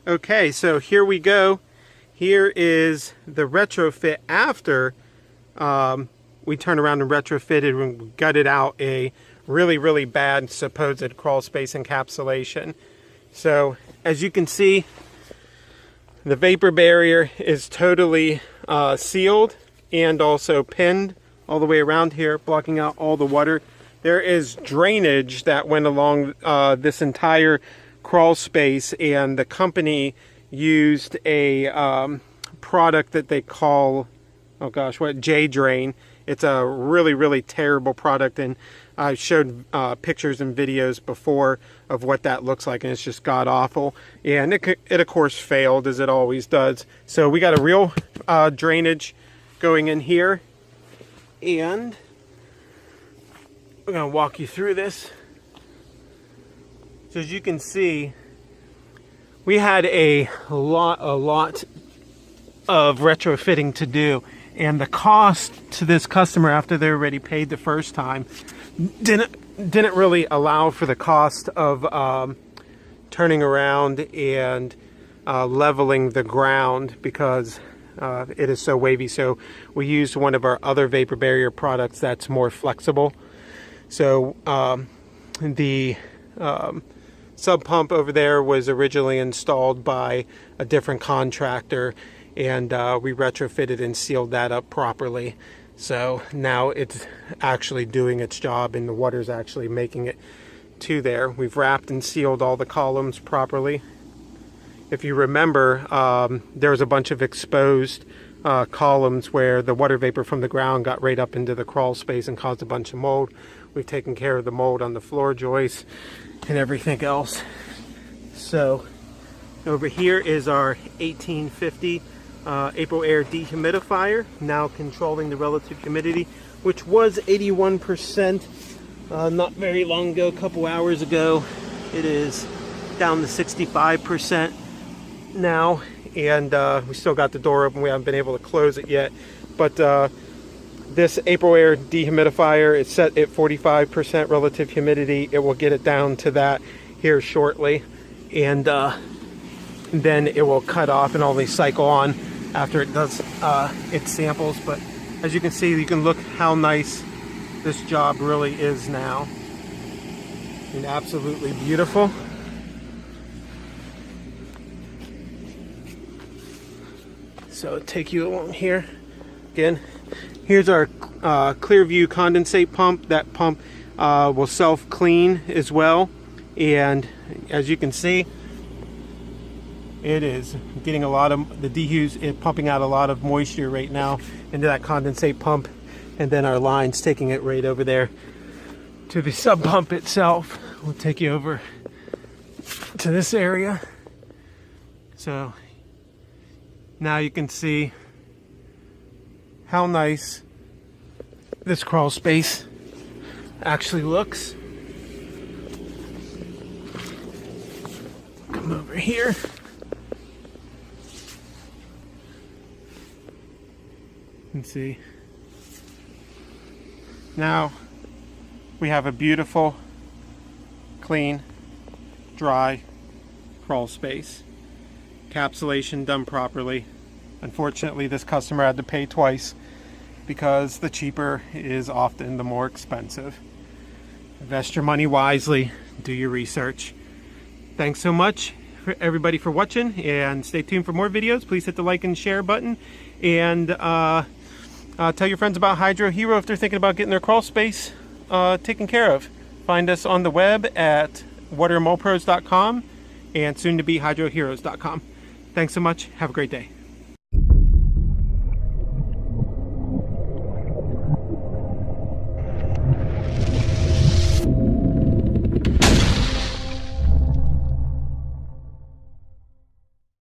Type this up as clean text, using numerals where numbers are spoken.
Okay, so here we go. Here is the retrofit after we turned around and retrofitted and gutted out a really bad supposed crawl space encapsulation. So as you can see, the vapor barrier is totally sealed and also pinned all the way around here, blocking out all the water. There is drainage that went along this entire crawl space, and the company used a product that they call, oh gosh, what, J-Drain. It's a really terrible product, and I showed pictures and videos before of what that looks like, and it's just god awful. And it of course failed, as it always does. So we got a real drainage going in here, and we're going to walk you through this. So as you can see, we had a lot of retrofitting to do, and the cost to this customer after they already paid the first time didn't really allow for the cost of turning around and leveling the ground, because it is so wavy. So we used one of our other vapor barrier products that's more flexible. So the sub pump over there was originally installed by a different contractor, and we retrofitted and sealed that up properly. So now it's actually doing its job, and the water's actually making it to there. We've wrapped and sealed all the columns properly. If you remember, there was a bunch of exposed columns where the water vapor from the ground got right up into the crawl space and caused a bunch of mold. We've taken care of the mold on the floor joists and everything else. So over here is our 1850 April air dehumidifier, now controlling the relative humidity, which was 81% not very long ago, a couple hours ago. It is down to 65% now, and we still got the door open. We haven't been able to close it yet, but this April air dehumidifier is set at 45% relative humidity. It will get it down to that here shortly, and then it will cut off and only cycle on after it does its samples. But as you can see, you can look how nice this job really is now, and absolutely beautiful. So take you along here again. Here's our Clearview condensate pump. That pump will self-clean as well, and as you can see, it is getting a lot of, the dehu's pumping out a lot of moisture right now into that condensate pump, and then our line's taking it right over there to the sub pump itself. We'll take you over to this area. So now you can see how nice this crawl space actually looks. Come over here. And see. Now we have a beautiful, clean, dry crawl space. Encapsulation done properly. Unfortunately, this customer had to pay twice, because the cheaper is often the more expensive. Invest your money wisely. Do your research. Thanks so much for everybody for watching, and stay tuned for more videos. Please hit the like and share button, and tell your friends about HydroHero if they're thinking about getting their crawl space taken care of. Find us on the web at waterandmoldpros.com and soon to be hydroheroes.com. Thanks so much. Have a great day.